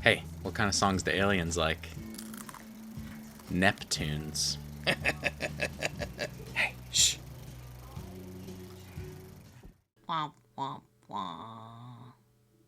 Hey, what kind of songs do aliens like? Neptunes. Hey, shh. Womp, womp, womp.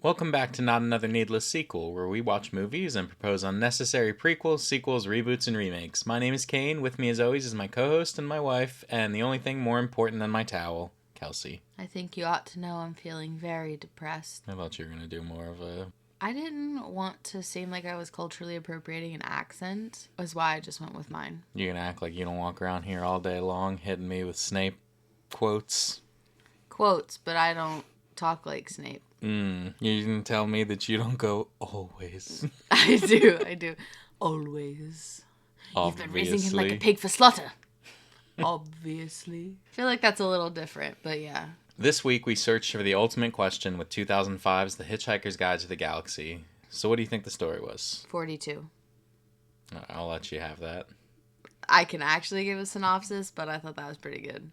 Welcome back to Not Another Needless Sequel, where we watch movies and propose unnecessary prequels, sequels, reboots, and remakes. My name is Kane. With me, as always, is my co-host and my wife, and the only thing more important than my towel, Kelsey. I think you ought to know I'm feeling very depressed. I thought you were going to do more of a... I didn't want to seem like I was culturally appropriating an accent, was why I just went with mine. You're going to act like you don't walk around here all day long hitting me with Snape quotes. Quotes, but I don't talk like Snape. You didn't tell me that you don't go always. I do. Always. You've been raising him like a pig for slaughter. Obviously. I feel like that's a little different, but yeah. This week we searched for the ultimate question with 2005's The Hitchhiker's Guide to the Galaxy. So what do you think the story was? 42. I'll let you have that. I can actually give a synopsis, but I thought that was pretty good.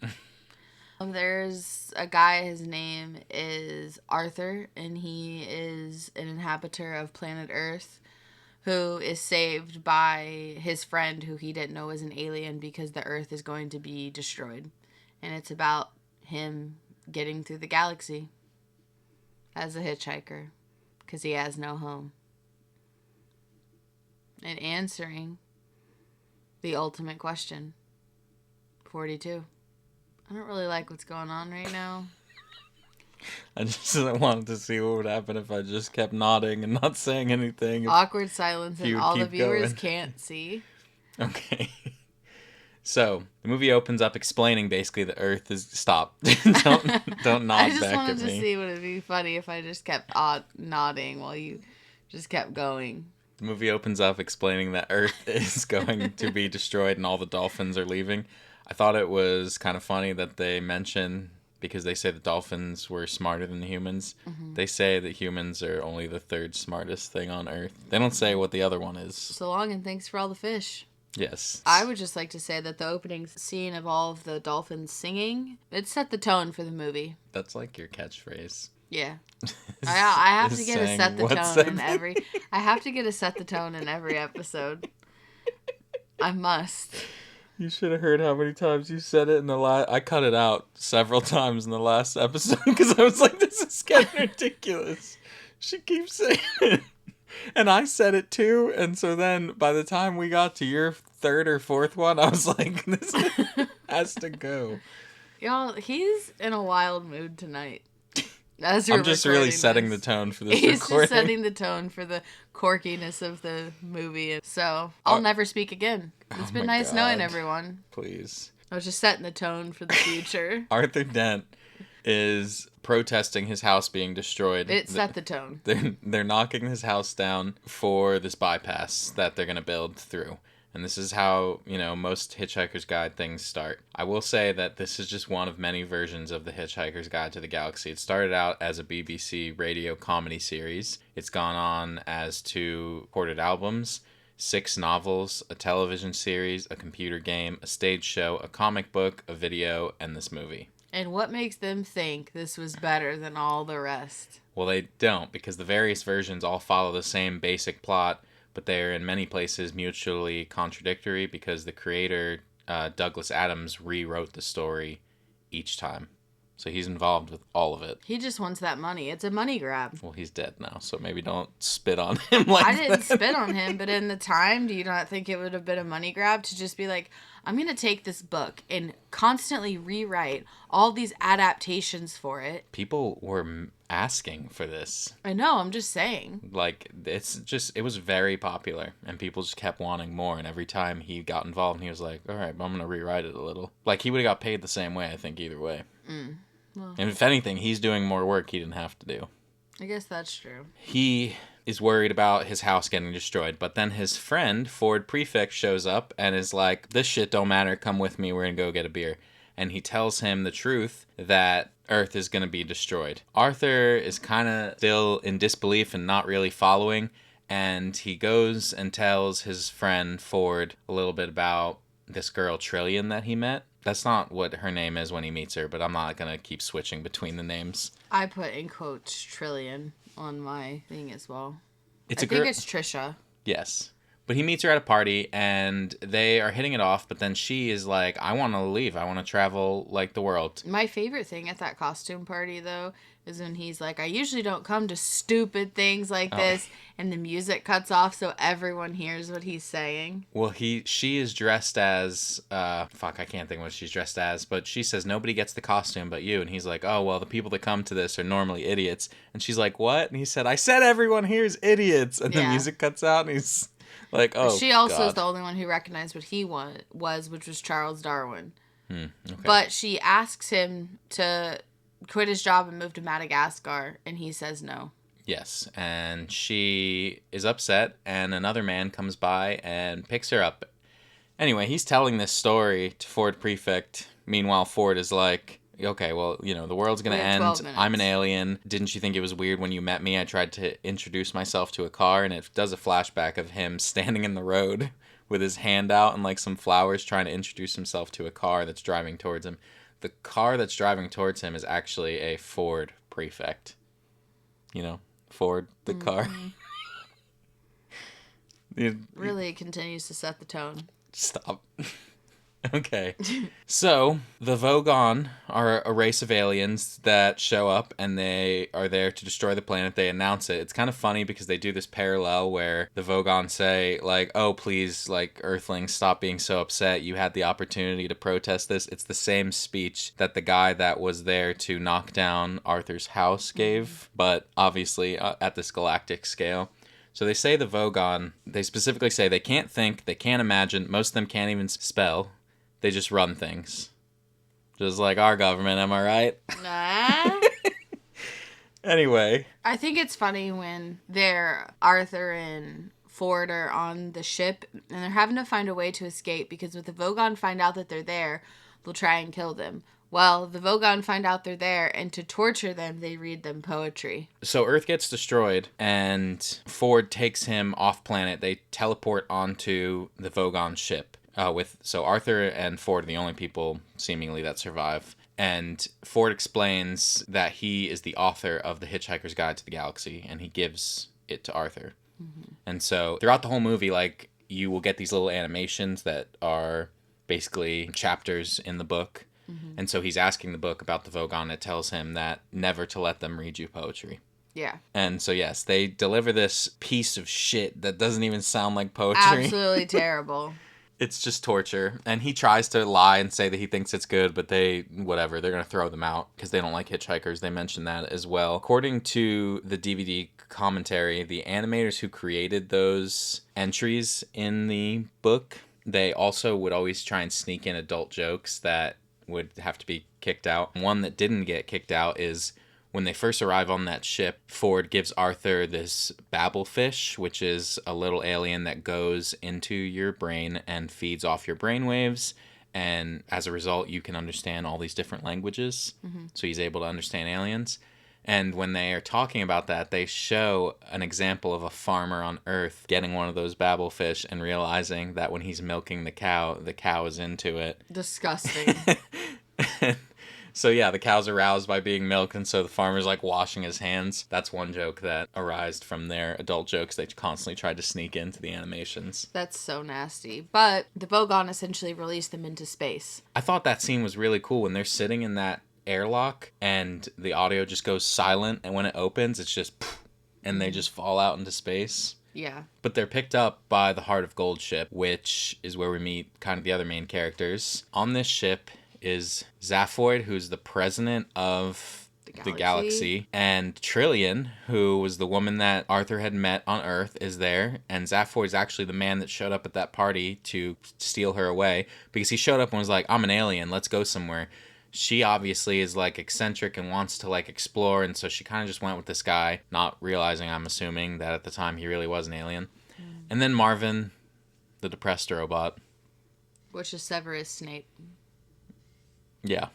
There's a guy, his name is Arthur, and he is an inhabitor of planet Earth who is saved by his friend who he didn't know was an alien because the Earth is going to be destroyed. And it's about him getting through the galaxy as a hitchhiker because he has no home. And answering the ultimate question. 42. I don't really like what's going on right now. I just wanted to see what would happen if I just kept nodding and not saying anything. Awkward silence and all the viewers can't see. Okay. So, the movie opens up explaining basically the Earth is... Stop. don't nod I just back wanted at to me. see would it be funny if I just kept nodding while you just kept going. The movie opens up explaining that Earth is going to be destroyed and all the dolphins are leaving. I thought it was kind of funny that they mention, because they say the dolphins were smarter than the humans, they say that humans are only the third smartest thing on Earth. They don't say what the other one is. So long and thanks for all the fish. Yes. I would just like to say that the opening scene of all of the dolphins singing, it set the tone for the movie. That's like your catchphrase. Yeah. I have to get a saying set the what's tone in every... I have to get a set the tone in every episode. I must. You should have heard how many times you said it in the last... I cut it out several times in the last episode because I was like, this is getting ridiculous. She keeps saying it. And I said it too, and so then by the time we got to your third or fourth one, I was like, this has to go. Y'all, he's in a wild mood tonight. I'm just really setting the tone for this He's recording. just setting the tone for the quirkiness of the movie. So, I'll never speak again. It's been nice knowing everyone. Please. I was just setting the tone for the future. Arthur Dent is protesting his house being destroyed. It set the tone. They're knocking his house down for this bypass that they're going to build through. And this is how, most Hitchhiker's Guide things start. I will say that this is just one of many versions of the Hitchhiker's Guide to the Galaxy. It started out as a BBC radio comedy series. It's gone on as 2 recorded albums, 6 novels, a television series, a computer game, a stage show, a comic book, a video, and this movie. And what makes them think this was better than all the rest? Well, they don't, because the various versions all follow the same basic plot, but they're in many places mutually contradictory because the creator, Douglas Adams, rewrote the story each time. So he's involved with all of it. He just wants that money. It's a money grab. Well, he's dead now, so maybe don't spit on him like that. I didn't spit on him, but in the time, do you not think it would have been a money grab to just be like, I'm going to take this book and constantly rewrite all these adaptations for it? People were asking for this. I know, I'm just saying. Like, it was very popular, and people just kept wanting more, and every time he got involved, he was like, all right, I'm going to rewrite it a little. Like, he would have got paid the same way, I think, either way. Well, and if anything, he's doing more work he didn't have to do. I guess that's true. He is worried about his house getting destroyed, but then his friend, Ford Prefect, shows up and is like, this shit don't matter, come with me, we're gonna go get a beer. And he tells him the truth that Earth is gonna be destroyed. Arthur is kind of still in disbelief and not really following, and he goes and tells his friend, Ford, a little bit about this girl, Trillian, that he met. That's not what her name is when he meets her, but I'm not going to keep switching between the names. I put in quotes trillion on my thing as well. It's I a think girl. it's Trisha. Yes. But he meets her at a party and they are hitting it off, but then she is like, I want to leave. I want to travel like the world. My favorite thing at that costume party, though, is when he's like, I usually don't come to stupid things like Oh. this, and the music cuts off so everyone hears what he's saying. Well, she is dressed as, fuck, I can't think what she's dressed as, but she says nobody gets the costume but you. And he's like, oh, well, the people that come to this are normally idiots. And she's like, what? And he said, I said everyone here is idiots. And the Yeah. music cuts out and he's like, oh, She also God. is the only one who recognized what he was, which was Charles Darwin. Okay. But she asks him to quit his job and move to Madagascar, and he says no. Yes, and she is upset, and another man comes by and picks her up. Anyway, he's telling this story to Ford Prefect. Meanwhile, Ford is like, okay, well, the world's going to end. 12 minutes. I'm an alien. Didn't you think it was weird when you met me? I tried to introduce myself to a car, and it does a flashback of him standing in the road with his hand out and like some flowers trying to introduce himself to a car that's driving towards him. The car that's driving towards him is actually a Ford Prefect. Ford, the car. Really continues to set the tone. Stop. Okay. So, the Vogon are a race of aliens that show up and they are there to destroy the planet. They announce it. It's kind of funny because they do this parallel where the Vogon say, like, oh, please, like, Earthlings, stop being so upset. You had the opportunity to protest this. It's the same speech that the guy that was there to knock down Arthur's house gave, but obviously at this galactic scale. So they say the Vogon, they specifically say they can't think, they can't imagine, most of them can't even spell. They just run things. Just like our government, am I right? Nah. Anyway. I think it's funny when Arthur and Ford are on the ship and they're having to find a way to escape because if the Vogon find out that they're there, they'll try and kill them. Well, the Vogon find out they're there, and to torture them, they read them poetry. So Earth gets destroyed, and Ford takes him off planet. They teleport onto the Vogon ship. So Arthur and Ford are the only people seemingly that survive. And Ford explains that he is the author of the Hitchhiker's Guide to the Galaxy, and he gives it to Arthur. Mm-hmm. And so throughout the whole movie, like, you will get these little animations that are basically chapters in the book. Mm-hmm. And so he's asking the book about the Vogon. It tells him that never to let them read you poetry. Yeah. And so, yes, they deliver this piece of shit that doesn't even sound like poetry. Absolutely terrible. It's just torture. And he tries to lie and say that he thinks it's good, but they're going to throw them out because they don't like hitchhikers. They mention that as well. According to the DVD commentary, the animators who created those entries in the book, they also would always try and sneak in adult jokes that would have to be kicked out. One that didn't get kicked out is when they first arrive on that ship, Ford gives Arthur this babblefish, which is a little alien that goes into your brain and feeds off your brainwaves. And as a result, you can understand all these different languages. Mm-hmm. So he's able to understand aliens. And when they are talking about that, they show an example of a farmer on Earth getting one of those babblefish and realizing that when he's milking the cow is into it. Disgusting. So yeah, the cow's aroused by being milked, and so the farmer's like washing his hands. That's one joke that arised from their adult jokes they constantly tried to sneak into the animations. That's so nasty. But the Vogon essentially released them into space. I thought that scene was really cool when they're sitting in that airlock and the audio just goes silent, and when it opens, it's just poof, and they just fall out into space. Yeah. But they're picked up by the Heart of Gold ship, which is where we meet kind of the other main characters. On this ship is Zaphoid, who's the president of the galaxy, and Trillian, who was the woman that Arthur had met on Earth, is there, and Zaphoid's actually the man that showed up at that party to steal her away, because he showed up and was like, I'm an alien, let's go somewhere. She obviously is like eccentric and wants to like explore, and so she kind of just went with this guy, not realizing, I'm assuming, that at the time he really was an alien. And then Marvin, the depressed robot. Which is Severus Snape. Yeah.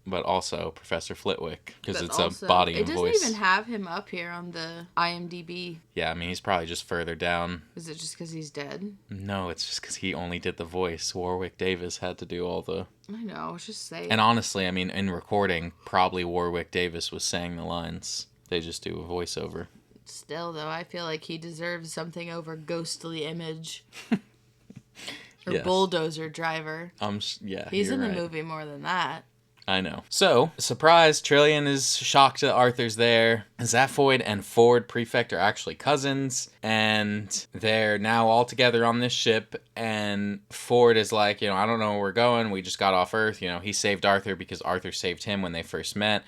But also Professor Flitwick, because it's also, a body and voice. It doesn't even have him up here on the IMDb. Yeah, I mean, he's probably just further down. Is it just because he's dead? No, it's just because he only did the voice. Warwick Davis had to do all the... I know, I was just saying. And honestly, I mean, in recording, probably Warwick Davis was saying the lines. They just do a voiceover. Still, though, I feel like he deserves something over ghostly image. Or Yes. bulldozer driver. Yeah, He's you're in the right. movie more than that. I know. So, surprise, Trillian is shocked that Arthur's there. Zaphoid and Ford Prefect are actually cousins, and they're now all together on this ship, and Ford is like, I don't know where we're going, we just got off Earth, he saved Arthur because Arthur saved him when they first met.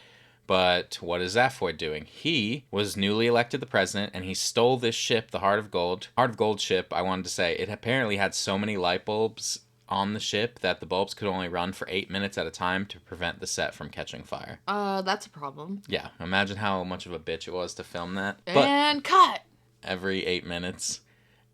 But what is Zaphoid doing? He was newly elected the president, and he stole this ship, the Heart of Gold. Heart of Gold ship, I wanted to say, it apparently had so many light bulbs on the ship that the bulbs could only run for 8 minutes at a time to prevent the set from catching fire. That's a problem. Yeah, imagine how much of a bitch it was to film that. And cut! Every 8 minutes.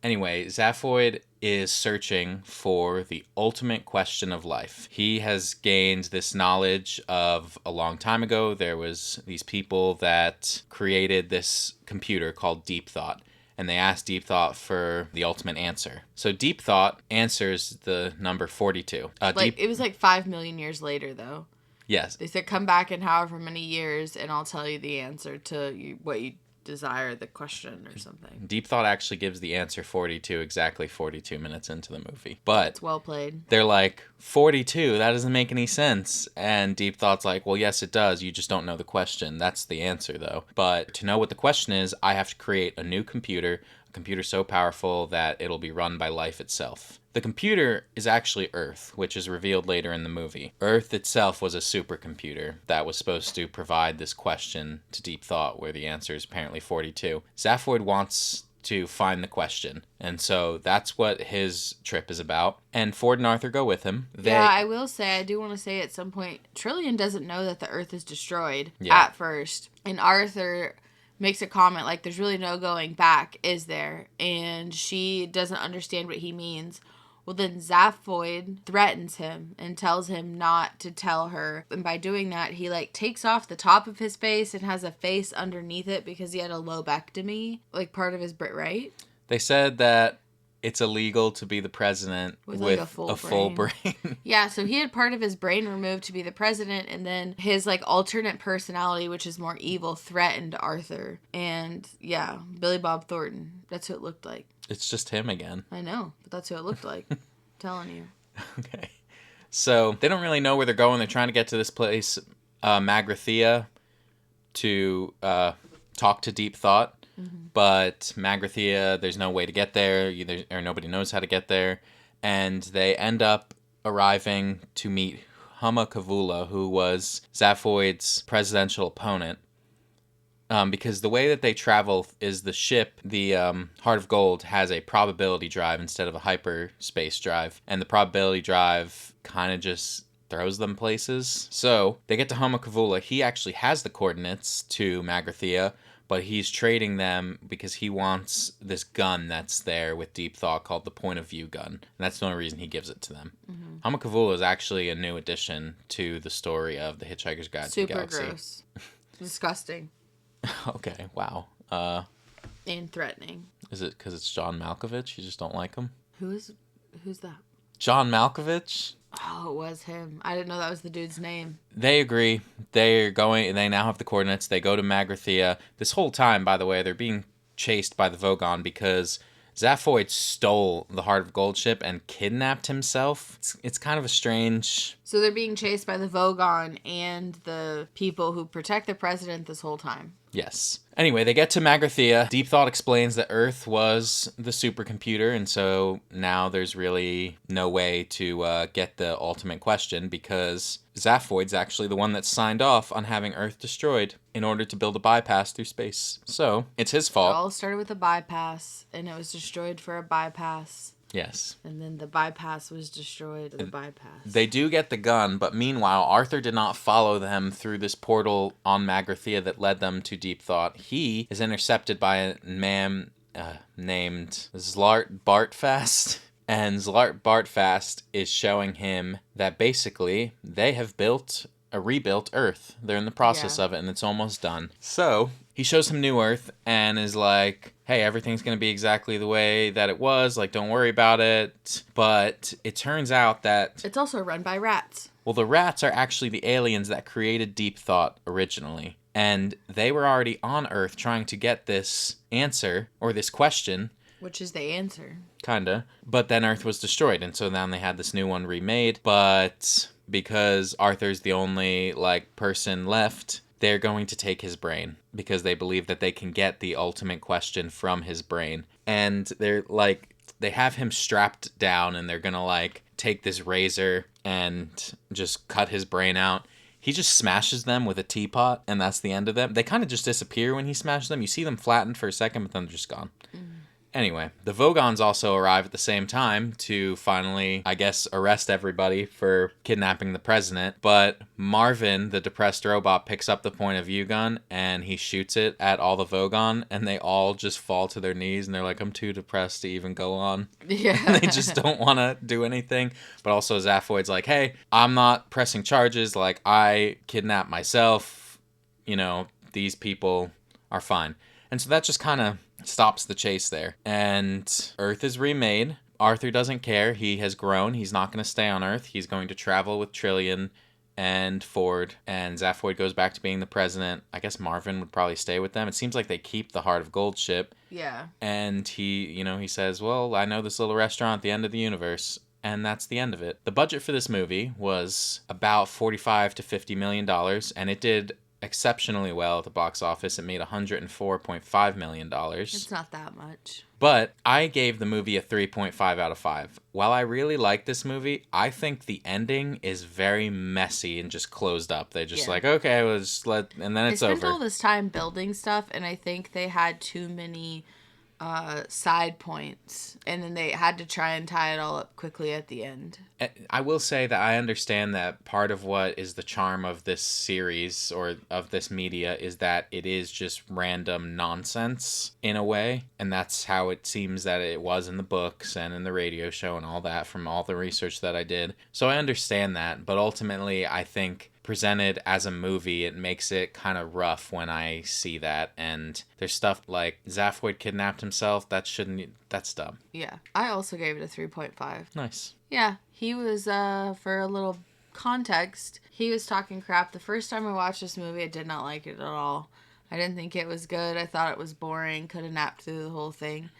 Anyway, Zaphoid is searching for the ultimate question of life. He has gained this knowledge of a long time ago. There was these people that created this computer called Deep Thought, and they asked Deep Thought for the ultimate answer. So Deep Thought answers the number 42. It was like 5 million years later, though. Yes. They said come back in however many years, and I'll tell you the answer to what you desire, the question or something. Deep Thought actually gives the answer 42 exactly 42 minutes into the movie. But it's well played. They're like, 42, that doesn't make any sense. And Deep Thought's like, well, yes, it does. You just don't know the question. That's the answer, though. But to know what the question is, I have to create a new computer, a computer so powerful that it'll be run by life itself. The computer is actually Earth, which is revealed later in the movie. Earth itself was a supercomputer that was supposed to provide this question to Deep Thought, where the answer is apparently 42. Zaphoid wants to find the question, and so that's what his trip is about. And Ford and Arthur go with him. I will say, I do want to say at some point, Trillian doesn't know that the Earth is destroyed at first. And Arthur makes a comment like, there's really no going back, is there? And she doesn't understand what he means. Well, then Zaphoid threatens him and tells him not to tell her. And by doing that, he takes off the top of his face and has a face underneath it because he had a lobectomy, part of his brain, right? They said that it's illegal to be the president with a full brain. Yeah, so he had part of his brain removed to be the president, and then his alternate personality, which is more evil, threatened Arthur. And yeah, Billy Bob Thornton. That's who it looked like. It's just him again. I know, but that's who it looked like. I'm telling you. Okay. So they don't really know where they're going. They're trying to get to this place, Magrathea, to talk to Deep Thought. Mm-hmm. But Magrathea, there's no way to get there, or nobody knows how to get there. And they end up arriving to meet Huma Kavula, who was Zaphoid's presidential opponent. Because the way that they travel is the ship, the Heart of Gold, has a probability drive instead of a hyperspace drive. And the probability drive kind of just throws them places. So they get to Huma Kavula. He actually has the coordinates to Magrathea, but he's trading them because he wants this gun that's there with Deep Thought called the Point of View gun. And that's the only reason he gives it to them. Mm-hmm. Huma Kavula is actually a new addition to the story of The Hitchhiker's Guide to the Galaxy. Super gross. Disgusting. Okay, wow. And threatening. Is it because it's John Malkovich? You just don't like him? Who's that? John Malkovich? Oh, it was him. I didn't know that was the dude's name. They agree. They now have the coordinates. They go to Magrathea. This whole time, by the way, they're being chased by the Vogon because Zaphoid stole the Heart of Gold ship and kidnapped himself. It's kind of a strange... So they're being chased by the Vogon and the people who protect the president this whole time. Yes. Anyway, they get to Magrathea. Deep Thought explains that Earth was the supercomputer, and so now there's really no way to get the ultimate question because Zaphoid's actually the one that signed off on having Earth destroyed in order to build a bypass through space. So, it's his fault. It all started with a bypass, and it was destroyed for a bypass. Yes. And then the bypass was destroyed. The bypass. They do get the gun, but meanwhile, Arthur did not follow them through this portal on Magrathea that led them to Deep Thought. He is intercepted by a man named Zlart Bartfast. And Zlart Bartfast is showing him that basically they have rebuilt Earth. They're in the process of it, and it's almost done. So he shows him New Earth and is like, hey, everything's going to be exactly the way that it was. Don't worry about it. But it turns out that... It's also run by rats. Well, the rats are actually the aliens that created Deep Thought originally. And they were already on Earth trying to get this answer, or this question, Which is the answer. kinda. But then Earth was destroyed, and so then they had this new one remade. But because Arthur's the only, like, person left, they're going to take his brain because they believe that they can get the ultimate question from his brain. And they're like, they have him strapped down, and they're gonna, like, take this razor and just cut his brain out. He just smashes them with a teapot, and that's the end of them. They kind of just disappear when he smashes them. You see them flattened for a second, but then they're just gone. Anyway, the Vogons also arrive at the same time to finally, I guess, arrest everybody for kidnapping the president. But Marvin, the depressed robot, picks up the point of view gun and he shoots it at all the Vogon, and they all just fall to their knees and they're like, I'm too depressed to even go on. Yeah. They just don't want to do anything. But also Zaphoid's like, hey, I'm not pressing charges. Like, I kidnapped myself. You know, these people are fine. And so that just kind of stops the chase there. And Earth is remade. Arthur doesn't care. He has grown. He's not going to stay on Earth. He's going to travel with Trillian and Ford. And Zaphoid goes back to being the president. I guess Marvin would probably stay with them. It seems like they keep the Heart of Gold ship. Yeah. And he says, well, I know this little restaurant at the end of the universe. And that's the end of it. The budget for this movie was about $45 to $50 million. And it did exceptionally well at the box office. It made $104.5 million. It's not that much. But I gave the movie a 3.5 out of 5. While I really like this movie, I think the ending is very messy and just closed up. They're just like, okay, let's and then it's over. They spent all this time building stuff, and I think they had too many side points, and then they had to try and tie it all up quickly at the end. I will say that I understand that part of what is the charm of this series or of this media is that it is just random nonsense in a way, and that's how it seems that it was in the books and in the radio show and all that from all the research that I did. So I understand that, but ultimately I think presented as a movie, it makes it kind of rough when I see that. And there's stuff like Zaphoid kidnapped himself. That's dumb. Yeah. I also gave it a 3.5. Nice. Yeah. He was, for a little context, he was talking crap. The first time I watched this movie, I did not like it at all. I didn't think it was good. I thought it was boring. Could have napped through the whole thing.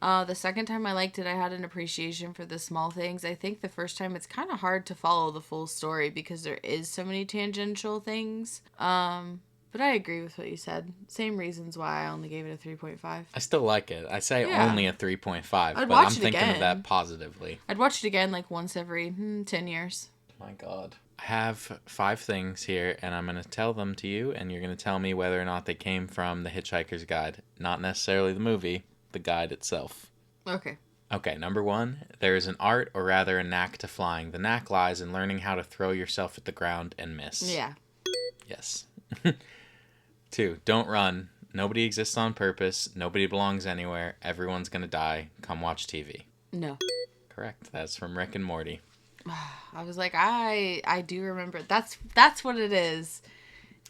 The second time I liked it, I had an appreciation for the small things. I think the first time it's kind of hard to follow the full story because there is so many tangential things. But I agree with what you said. Same reasons why I only gave it a 3.5. I still like it. I say only a 3.5, but I'm thinking again. of that positively. I'd watch it again like once every 10 years. My God. I have 5 things here, and I'm going to tell them to you, and you're going to tell me whether or not they came from The Hitchhiker's Guide. Not necessarily the movie, the guide itself. Okay. Okay, number 1, there is an art, or rather a knack to flying. The knack lies in learning how to throw yourself at the ground and miss. Yeah. Yes. 2, don't run. Nobody exists on purpose. Nobody belongs anywhere. Everyone's gonna die. Come watch TV. No. Correct. That's from Rick and Morty. I was like, I do remember. That's what it is.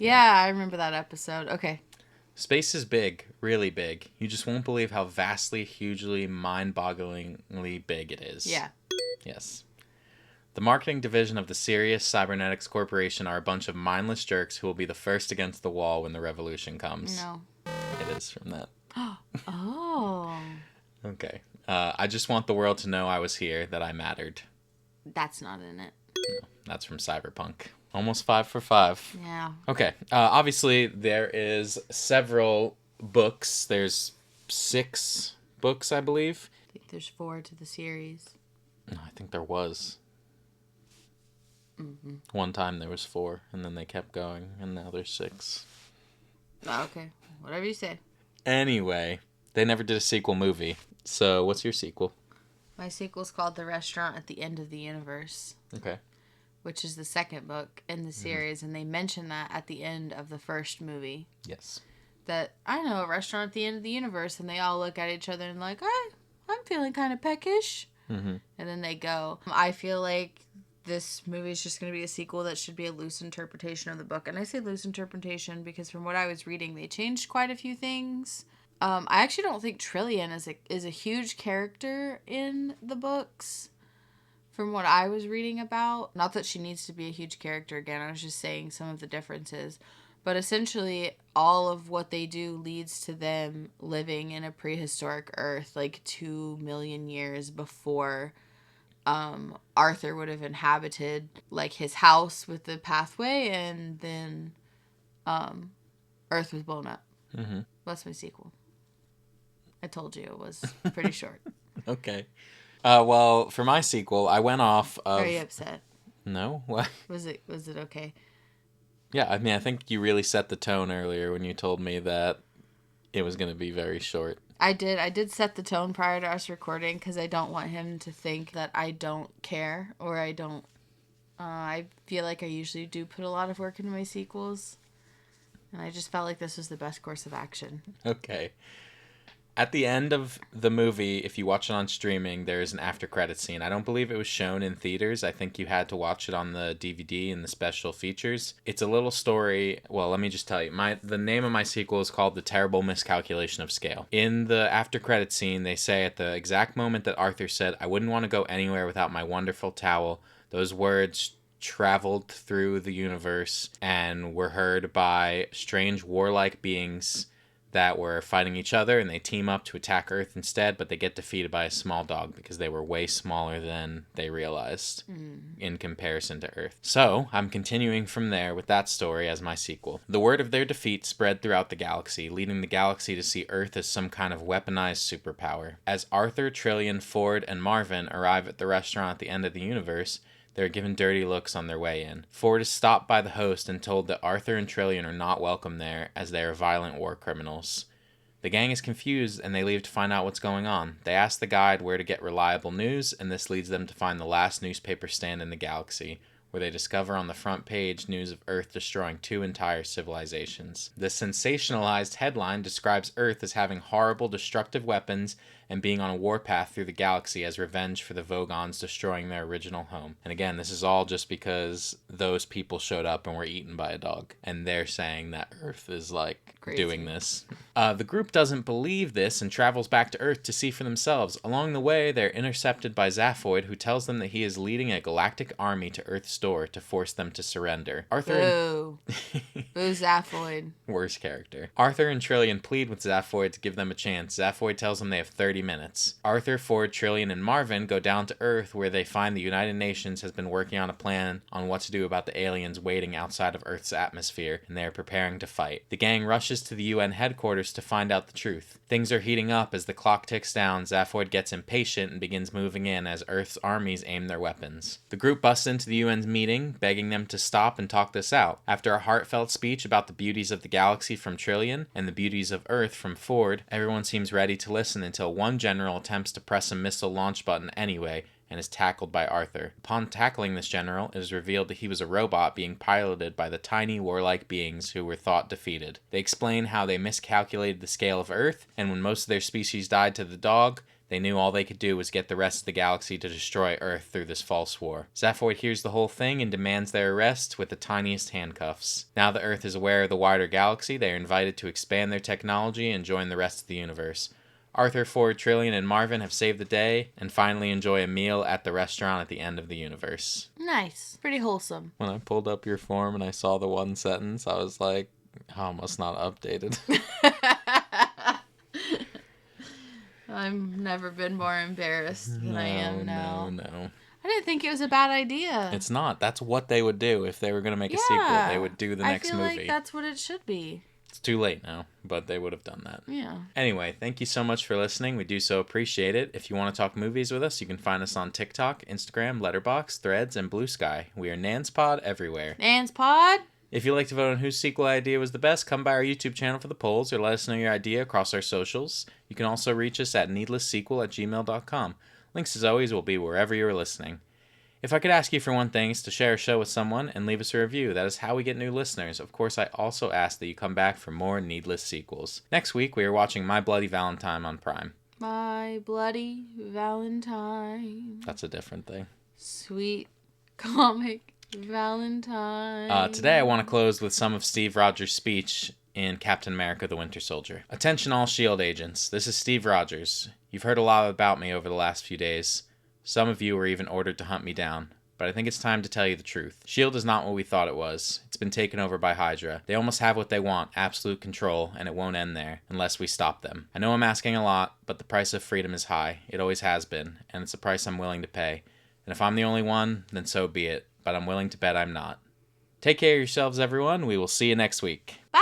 Yeah, I remember that episode. Okay. Space is big, really big. You just won't believe how vastly, hugely, mind-bogglingly big it is. Yeah. Yes. The marketing division of the Sirius Cybernetics Corporation are a bunch of mindless jerks who will be the first against the wall when the revolution comes. No. It is from that. Oh. Okay. I just want the world to know I was here, that I mattered. That's not in it. No, that's from Cyberpunk. Almost 5 for 5. Yeah. Okay. Obviously, there is several books. There's 6 books, I believe. I think there's 4 to the series. No, I think there was. Mm-hmm. One time there was 4, and then they kept going, and now there's 6. Oh, okay. Whatever you say. Anyway, they never did a sequel movie. So, what's your sequel? My sequel's called The Restaurant at the End of the Universe. Okay. Which is the second book in the series, and they mention that at the end of the first movie. Yes. That, I know, a restaurant at the end of the universe, and they all look at each other and like, I'm feeling kind of peckish. Mm-hmm. And then they go. I feel like this movie is just going to be a sequel that should be a loose interpretation of the book. And I say loose interpretation because from what I was reading, they changed quite a few things. I actually don't think Trillian is a huge character in the books. From what I was reading about. Not that she needs to be a huge character again. I was just saying some of the differences. But essentially, all of what they do leads to them living in a prehistoric Earth, like 2 million years before Arthur would have inhabited, like, his house with the pathway, and then Earth was blown up. Mm-hmm. That's my sequel. I told you it was pretty short. Okay. Well, for my sequel, I went off of... Are you upset? No? What? Was it okay? Yeah, I mean, I think you really set the tone earlier when you told me that it was going to be very short. I did set the tone prior to us recording because I don't want him to think that I don't care or I don't. I feel like I usually do put a lot of work into my sequels, and I just felt like this was the best course of action. Okay. At the end of the movie, if you watch it on streaming, there is an after credits scene. I don't believe it was shown in theaters. I think you had to watch it on the DVD and the special features. It's a little story. Well, let me just tell you. The name of my sequel is called The Terrible Miscalculation of Scale. In the after credits scene, they say at the exact moment that Arthur said, "I wouldn't want to go anywhere without my wonderful towel," those words traveled through the universe and were heard by strange warlike beings that were fighting each other, and they team up to attack Earth instead, but they get defeated by a small dog because they were way smaller than they realized in comparison to Earth. So, I'm continuing from there with that story as my sequel. The word of their defeat spread throughout the galaxy, leading the galaxy to see Earth as some kind of weaponized superpower. As Arthur, Trillian, Ford, and Marvin arrive at the restaurant at the end of the universe, they're given dirty looks on their way in. Ford is stopped by the host and told that Arthur and Trillian are not welcome there as they are violent war criminals. The gang is confused and they leave to find out what's going on. They ask the guide where to get reliable news, and this leads them to find the last newspaper stand in the galaxy, where they discover on the front page news of Earth destroying 2 entire civilizations. The sensationalized headline describes Earth as having horrible destructive weapons and being on a warpath through the galaxy as revenge for the Vogons destroying their original home. And again, this is all just because those people showed up and were eaten by a dog. And they're saying that Earth is, like, crazy. Doing this. The group doesn't believe this and travels back to Earth to see for themselves. Along the way, they're intercepted by Zaphoid, who tells them that he is leading a galactic army to Earth's door to force them to surrender. Boo. Boo Zaphoid. Worst character. Arthur and Trillian plead with Zaphoid to give them a chance. Zaphoid tells them they have 30 minutes. Arthur, Ford, Trillian, and Marvin go down to Earth, where they find the United Nations has been working on a plan on what to do about the aliens waiting outside of Earth's atmosphere, and they are preparing to fight. The gang rushes to the UN headquarters to find out the truth. Things are heating up as the clock ticks down. Zaphoid gets impatient and begins moving in as Earth's armies aim their weapons. The group busts into the UN's meeting, begging them to stop and talk this out. After a heartfelt speech about the beauties of the galaxy from Trillian and the beauties of Earth from Ford, everyone seems ready to listen until one general attempts to press a missile launch button anyway and is tackled by Arthur. Upon tackling this general, it is revealed that he was a robot being piloted by the tiny warlike beings who were thought defeated. They explain how they miscalculated the scale of Earth, and when most of their species died to the dog, they knew all they could do was get the rest of the galaxy to destroy Earth through this false war. Zaphoid hears the whole thing and demands their arrest with the tiniest handcuffs. Now that Earth is aware of the wider galaxy, they are invited to expand their technology and join the rest of the universe. Arthur, Ford, Trillian, and Marvin have saved the day and finally enjoy a meal at the restaurant at the end of the universe. Nice. Pretty wholesome. When I pulled up your form and I saw the one sentence, I was like, almost not updated. I've never been more embarrassed than I am now. No. I didn't think it was a bad idea. It's not. That's what they would do if they were going to make a sequel. They would do the next movie. I feel like that's what it should be. It's too late now, but they would have done that. Yeah. Anyway, thank you so much for listening. We do so appreciate it. If you want to talk movies with us, you can find us on TikTok, Instagram, Letterboxd, Threads, and Blue Sky. We are NansPod everywhere. NansPod? If you'd like to vote on whose sequel idea was the best, come by our YouTube channel for the polls or let us know your idea across our socials. You can also reach us at needlesssequel@gmail.com. Links, as always, will be wherever you are listening. If I could ask you for one thing, it's to share a show with someone and leave us a review. That is how we get new listeners. Of course, I also ask that you come back for more Needless Sequels. Next week, we are watching My Bloody Valentine on Prime. My Bloody Valentine. That's a different thing. Sweet comic Valentine. Today, I want to close with some of Steve Rogers' speech in Captain America: The Winter Soldier. Attention all S.H.I.E.L.D. agents. This is Steve Rogers. You've heard a lot about me over the last few days. Some of you were even ordered to hunt me down, but but I think it's time to tell you the truth. S.H.I.E.L.D. is not what we thought it was. It's been taken over by Hydra. They almost have what they want, absolute control, and it won't end there, unless we stop them. I know I'm asking a lot, but the price of freedom is high. It always has been, and it's a price I'm willing to pay. And if I'm the only one, then so be it, but I'm willing to bet I'm not. Take care of yourselves, everyone. We will see you next week. Bye!